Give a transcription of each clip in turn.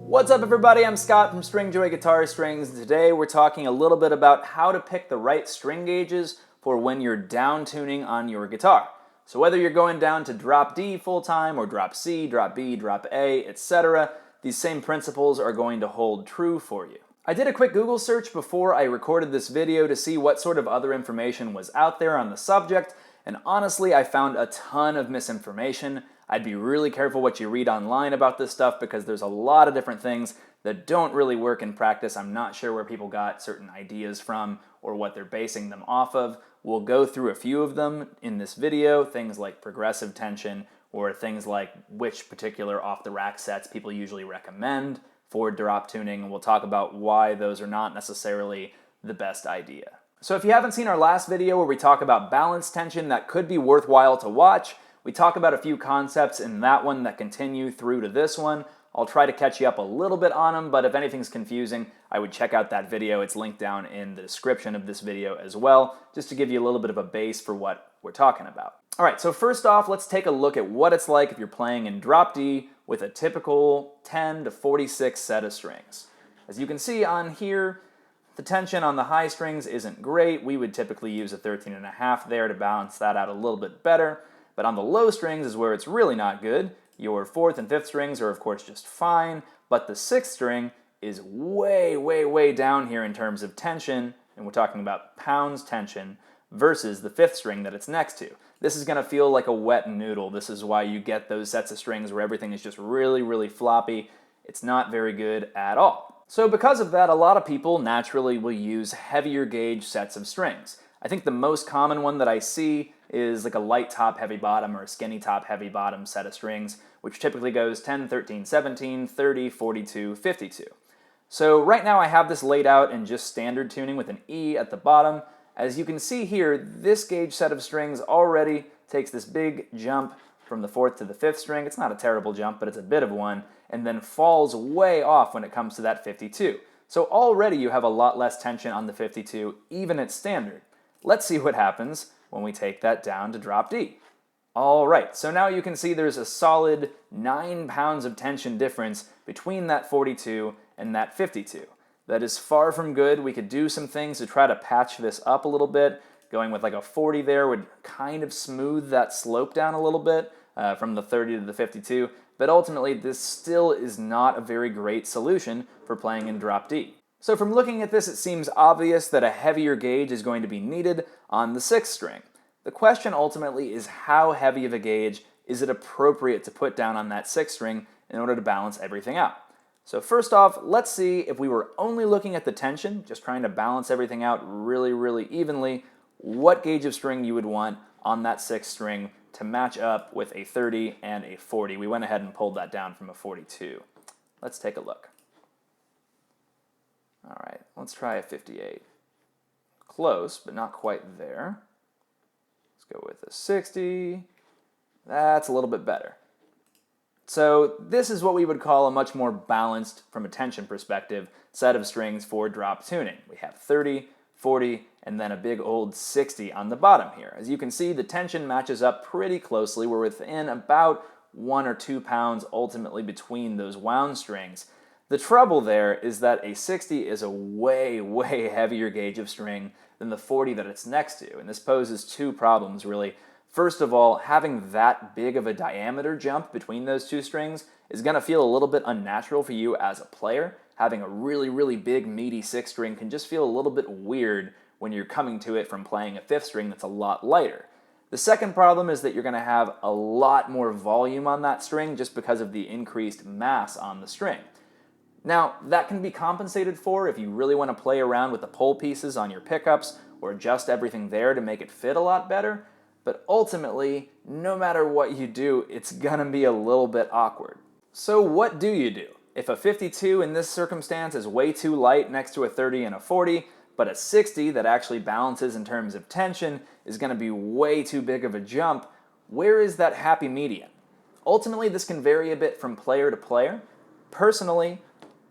What's up everybody, I'm Scott from Stringjoy Guitar Strings, and today we're talking a little bit about how to pick the right string gauges for when you're down tuning on your guitar. So whether you're going down to drop D full time or drop C, drop B, drop A, etc., these same principles are going to hold true for you. I did a quick Google search before I recorded this video to see what sort of other information was out there on the subject, and honestly I found a ton of misinformation. I'd be really careful what you read online about this stuff because there's a lot of different things that don't really work in practice. I'm not sure where people got certain ideas from or what they're basing them off of. We'll go through a few of them in this video, things like progressive tension or things like which particular off-the-rack sets people usually recommend for drop tuning, and we'll talk about why those are not necessarily the best idea. So if you haven't seen our last video where we talk about balance tension, that could be worthwhile to watch. We talk about a few concepts in that one that continue through to this one. I'll try to catch you up a little bit on them, but if anything's confusing, I would check out that video. It's linked down in the description of this video as well, just to give you a little bit of a base for what we're talking about. All right, so first off, let's take a look at what it's like if you're playing in drop D with a typical 10 to 46 set of strings. As you can see on here, the tension on the high strings isn't great. We would typically use a 13.5 there to balance that out a little bit better. But on the low strings is where it's really not good. Your 4th and 5th strings are of course just fine, but the 6th string is way down here in terms of tension, and we're talking about pounds tension, versus the 5th string that it's next to. This is going to feel like a wet noodle. This is why you get those sets of strings where everything is just really floppy. It's not very good at all. So because of that, a lot of people naturally will use heavier gauge sets of strings. I think the most common one that I see is like a light top, heavy bottom, or a skinny top, heavy bottom set of strings, which typically goes 10, 13, 17, 30, 42, 52. So right now I have this laid out in just standard tuning with an E at the bottom. As you can see here, this gauge set of strings already takes this big jump from the 4th to the 5th string. It's not a terrible jump, but it's a bit of one, and then falls way off when it comes to that 52. So already you have a lot less tension on the 52, even at standard. Let's see what happens when we take that down to drop D. All right, so now you can see there's a solid 9 pounds of tension difference between that 42 and that 52. That is far from good. We could do some things to try to patch this up a little bit. Going with like a 40 there would kind of smooth that slope down a little bit from the 30 to the 52, but ultimately this still is not a very great solution for playing in drop D. So from looking at this, it seems obvious that a heavier gauge is going to be needed on the 6th string. The question ultimately is how heavy of a gauge is it appropriate to put down on that 6th string in order to balance everything out. So first off, let's see if we were only looking at the tension, just trying to balance everything out really evenly, what gauge of string you would want on that 6th string to match up with a 30 and a 40. We went ahead and pulled that down from a 42. Let's take a look. All right, let's try a 58. Close, but not quite there. Let's go with a 60. That's a little bit better. So this is what we would call a much more balanced, from a tension perspective, set of strings for drop tuning. We have 30, 40, and then a big old 60 on the bottom here. As you can see, the tension matches up pretty closely. We're within about 1 or 2 pounds ultimately between those wound strings. The trouble there is that a 60 is a way heavier gauge of string than the 40 that it's next to, and this poses two problems really. First of all, having that big of a diameter jump between those two strings is going to feel a little bit unnatural for you as a player. Having a really big meaty 6th string can just feel a little bit weird when you're coming to it from playing a 5th string that's a lot lighter. The second problem is that you're going to have a lot more volume on that string just because of the increased mass on the string. Now, that can be compensated for if you really want to play around with the pole pieces on your pickups or adjust everything there to make it fit a lot better, but ultimately, no matter what you do, it's gonna be a little bit awkward. So what do you do? If a 52 in this circumstance is way too light next to a 30 and a 40, but a 60 that actually balances in terms of tension is gonna be way too big of a jump, where is that happy medium? Ultimately, this can vary a bit from player to player. Personally,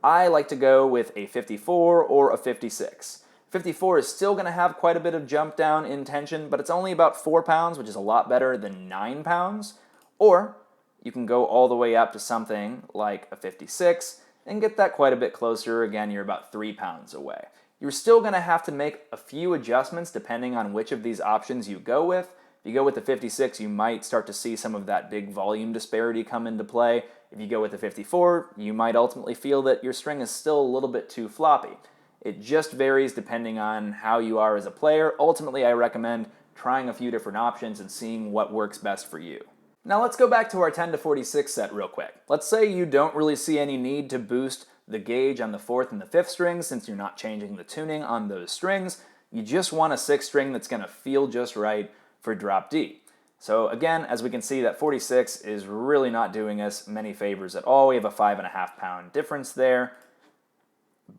I like to go with a 54 or a 56. 54 is still going to have quite a bit of jump down in tension, but it's only about 4 pounds, which is a lot better than 9 pounds. Or you can go all the way up to something like a 56 and get that quite a bit closer. Again, you're about 3 pounds away. You're still going to have to make a few adjustments depending on which of these options you go with. If you go with the 56, you might start to see some of that big volume disparity come into play. If you go with the 54, you might ultimately feel that your string is still a little bit too floppy. It just varies depending on how you are as a player. Ultimately, I recommend trying a few different options and seeing what works best for you. Now let's go back to our 10 to 46 set real quick. Let's say you don't really see any need to boost the gauge on the 4th and the 5th strings since you're not changing the tuning on those strings. You just want a 6th string that's going to feel just right for drop D. So again, as we can see, that 46 is really not doing us many favors at all. We have a 5.5 pound difference there.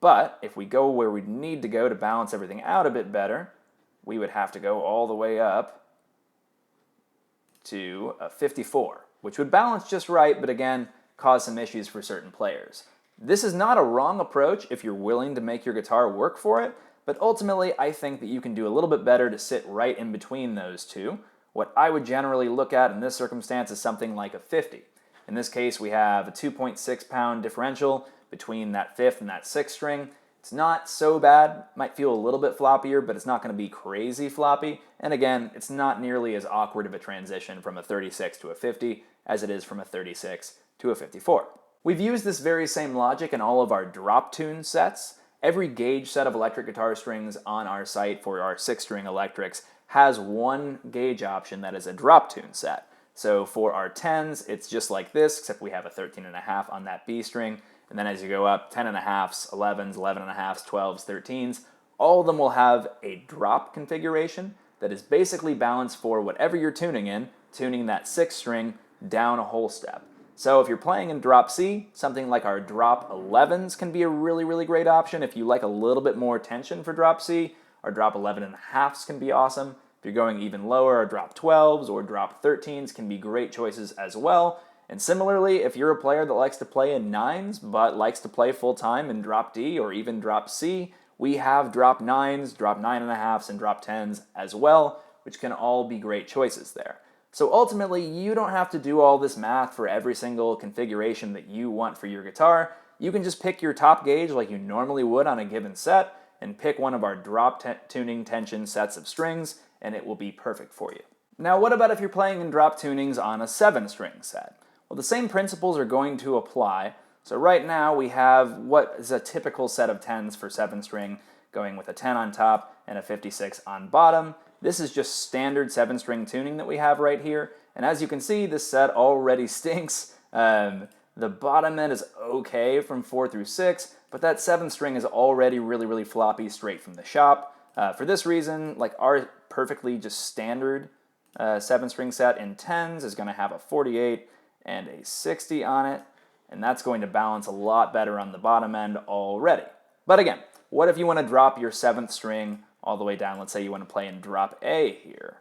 But if we go where we need to go to balance everything out a bit better, we would have to go all the way up to a 54, which would balance just right, but again, cause some issues for certain players. This is not a wrong approach if you're willing to make your guitar work for it, but ultimately I think that you can do a little bit better to sit right in between those two. What I would generally look at in this circumstance is something like a 50. In this case, we have a 2.6 pound differential between that 5th and that 6th string. It's not so bad, might feel a little bit floppier, but it's not going to be crazy floppy. And again, it's not nearly as awkward of a transition from a 36 to a 50 as it is from a 36 to a 54. We've used this very same logic in all of our drop tune sets. Every gauge set of electric guitar strings on our site for our 6-string electrics has one gauge option that is a drop tune set. So for our 10s, it's just like this, except we have a 13.5 on that B string. And then as you go up, 10.5s, 11s, 11.5s, 12s, 13s, all of them will have a drop configuration that is basically balanced for whatever you're tuning in, tuning that 6th string down a whole step. So if you're playing in drop C, something like our drop 11s can be a really great option. If you like a little bit more tension for drop C, our drop 11.5s can be awesome. If you're going even lower, our drop 12s or drop 13s can be great choices as well. And similarly, if you're a player that likes to play in 9s but likes to play full-time in drop D or even drop C, we have drop 9s, drop 9.5s, and drop 10s as well, which can all be great choices there. So ultimately, you don't have to do all this math for every single configuration that you want for your guitar. You can just pick your top gauge like you normally would on a given set and pick one of our drop tuning tension sets of strings, and it will be perfect for you. Now, what about if you're playing in drop tunings on a 7-string set? Well, the same principles are going to apply. So right now we have what is a typical set of 10s for 7-string, going with a 10 on top and a 56 on bottom. This is just standard 7-string tuning that we have right here. And as you can see, this set already stinks. The bottom end is okay from 4 through 6, but that 7th string is already really floppy straight from the shop. For this reason, like our perfectly just standard 7-string set in 10s is going to have a 48 and a 60 on it, and that's going to balance a lot better on the bottom end already. But again, what if you want to drop your 7th string all the way down? Let's say you want to play in drop A here.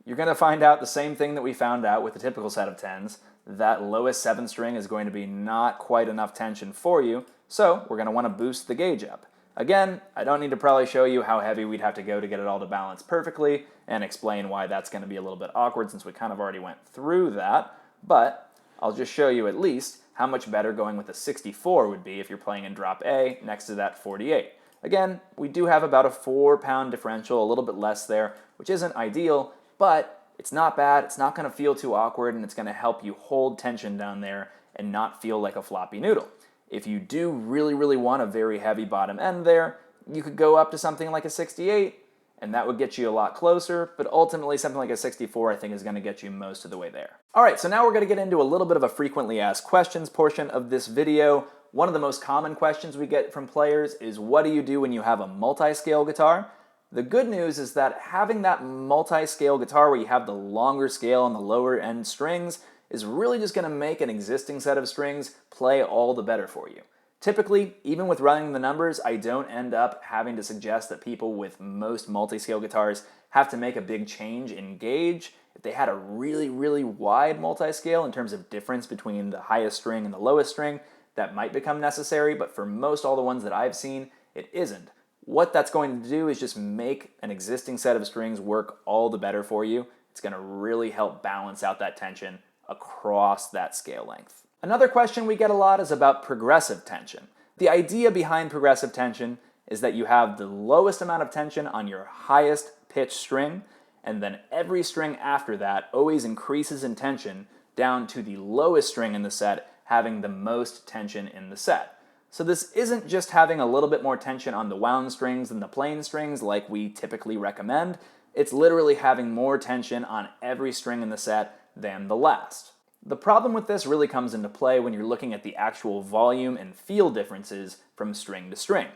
You're going to find out the same thing that we found out with the typical set of 10s. That lowest 7th string is going to be not quite enough tension for you, so we're going to want to boost the gauge up. Again, I don't need to probably show you how heavy we'd have to go to get it all to balance perfectly and explain why that's going to be a little bit awkward since we kind of already went through that, but I'll just show you at least how much better going with a 64 would be if you're playing in drop A next to that 48. Again, we do have about a 4-pound differential, a little bit less there, which isn't ideal, but it's not bad, it's not going to feel too awkward, and it's going to help you hold tension down there and not feel like a floppy noodle. If you do really want a very heavy bottom end there, you could go up to something like a 68, and that would get you a lot closer, but ultimately something like a 64 I think is going to get you most of the way there. Alright, so now we're going to get into a little bit of a frequently asked questions portion of this video. One of the most common questions we get from players is, what do you do when you have a multi-scale guitar? The good news is that having that multi-scale guitar where you have the longer scale on the lower end strings is really just going to make an existing set of strings play all the better for you. Typically, even with running the numbers, I don't end up having to suggest that people with most multi-scale guitars have to make a big change in gauge. If they had a really wide multi-scale in terms of difference between the highest string and the lowest string, that might become necessary, but for most all the ones that I've seen, it isn't. What that's going to do is just make an existing set of strings work all the better for you. It's going to really help balance out that tension across that scale length. Another question we get a lot is about progressive tension. The idea behind progressive tension is that you have the lowest amount of tension on your highest pitch string, and then every string after that always increases in tension down to the lowest string in the set having the most tension in the set. So this isn't just having a little bit more tension on the wound strings than the plain strings like we typically recommend. It's literally having more tension on every string in the set than the last. The problem with this really comes into play when you're looking at the actual volume and feel differences from string to string.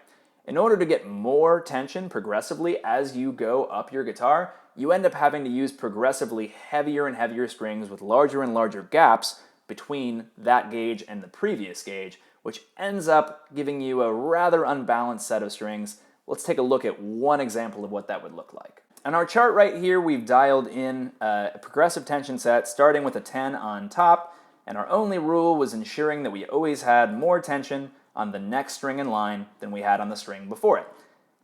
In order to get more tension progressively as you go up your guitar, you end up having to use progressively heavier and heavier strings with larger and larger gaps between that gauge and the previous gauge, which ends up giving you a rather unbalanced set of strings. Let's take a look at one example of what that would look like. On our chart right here, we've dialed in a progressive tension set starting with a 10 on top, and our only rule was ensuring that we always had more tension on the next string in line than we had on the string before it.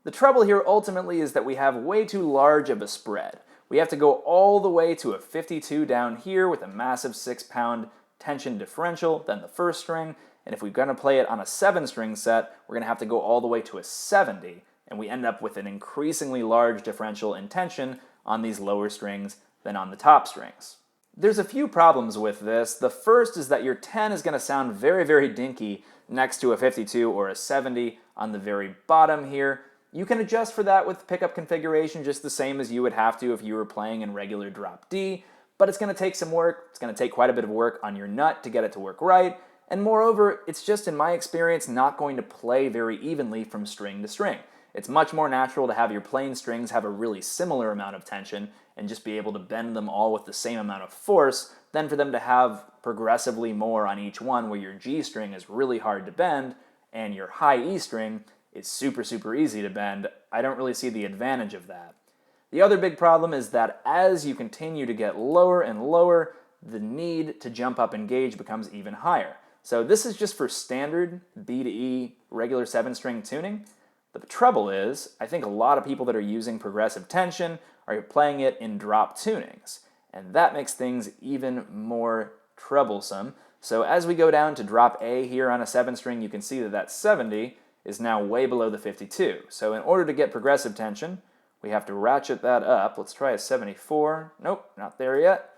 The trouble here ultimately is that we have way too large of a spread. We have to go all the way to a 52 down here with a massive 6-pound tension differential than the first string, and if we're going to play it on a 7-string set, we're going to have to go all the way to a 70, and we end up with an increasingly large differential in tension on these lower strings than on the top strings. There's a few problems with this. The first is that your 10 is going to sound very, very dinky next to a 52 or a 70 on the very bottom here. You can adjust for that with pickup configuration just the same as you would have to if you were playing in regular drop D, but it's going to take some work. It's going to take quite a bit of work on your nut to get it to work right, and moreover, it's just, in my experience, not going to play very evenly from string to string. It's much more natural to have your plain strings have a really similar amount of tension and just be able to bend them all with the same amount of force than for them to have progressively more on each one, where your G string is really hard to bend and your high E string is super, super easy to bend. I don't really see the advantage of that. The other big problem is that as you continue to get lower and lower, the need to jump up in gauge becomes even higher. So this is just for standard B to E regular 7-string tuning. The trouble is, I think a lot of people that are using progressive tension are playing it in drop tunings, and that makes things even more troublesome. So as we go down to drop A here on a 7-string, you can see that that 70 is now way below the 52. So in order to get progressive tension, we have to ratchet that up. Let's try a 74. Nope, not there yet.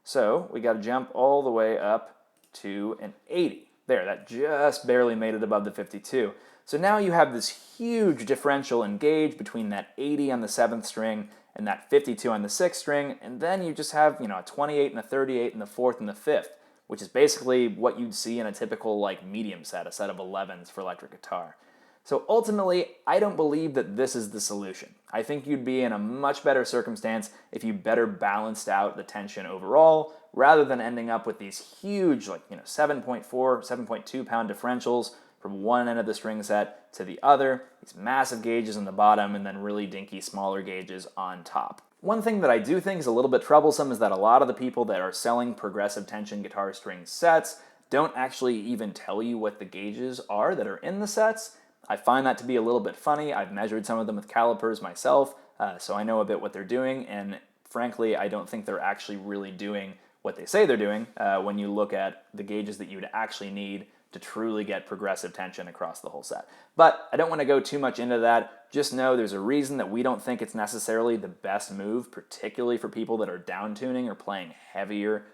So we got to jump all the way up to an 80. There, that just barely made it above the 52. So now you have this huge differential in gauge between that 80 on the 7th string and that 52 on the 6th string, and then you just have, a 28 and a 38 in the 4th and the 5th, which is basically what you'd see in a typical medium set, a set of 11s for electric guitar. So ultimately, I don't believe that this is the solution. I think you'd be in a much better circumstance if you better balanced out the tension overall, rather than ending up with these huge, 7.4, 7.2 pound differentials from one end of the string set to the other, these massive gauges on the bottom, and then really dinky smaller gauges on top. One thing that I do think is a little bit troublesome is that a lot of the people that are selling progressive tension guitar string sets don't actually even tell you what the gauges are that are in the sets. I find that to be a little bit funny. I've measured some of them with calipers myself, so I know a bit what they're doing, and frankly, I don't think they're actually really doing what they say they're doing when you look at the gauges that you would actually need to truly get progressive tension across the whole set. But I don't want to go too much into that. Just know there's a reason that we don't think it's necessarily the best move, particularly for people that are down tuning or playing heavier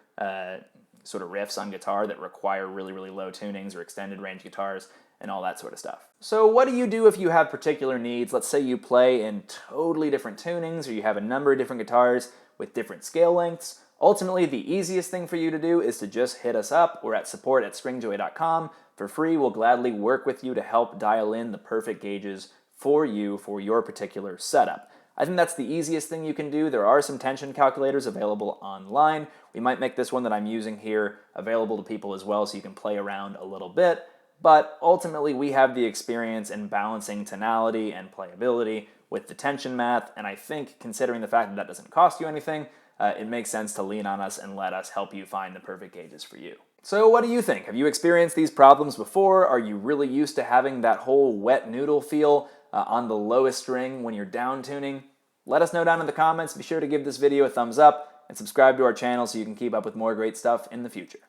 sort of riffs on guitar that require really, really low tunings or extended range guitars and all that sort of stuff. So what do you do if you have particular needs? Let's say you play in totally different tunings, or you have a number of different guitars with different scale lengths. Ultimately, the easiest thing for you to do is to just hit us up. We're at support@stringjoy.com. For free, we'll gladly work with you to help dial in the perfect gauges for you for your particular setup. I think that's the easiest thing you can do. There are some tension calculators available online. We might make this one that I'm using here available to people as well so you can play around a little bit. But ultimately, we have the experience in balancing tonality and playability with the tension math, and I think considering the fact that that doesn't cost you anything, it makes sense to lean on us and let us help you find the perfect gauges for you. So what do you think? Have you experienced these problems before? Are you really used to having that whole wet noodle feel on the lowest string when you're down tuning? Let us know down in the comments. Be sure to give this video a thumbs up and subscribe to our channel so you can keep up with more great stuff in the future.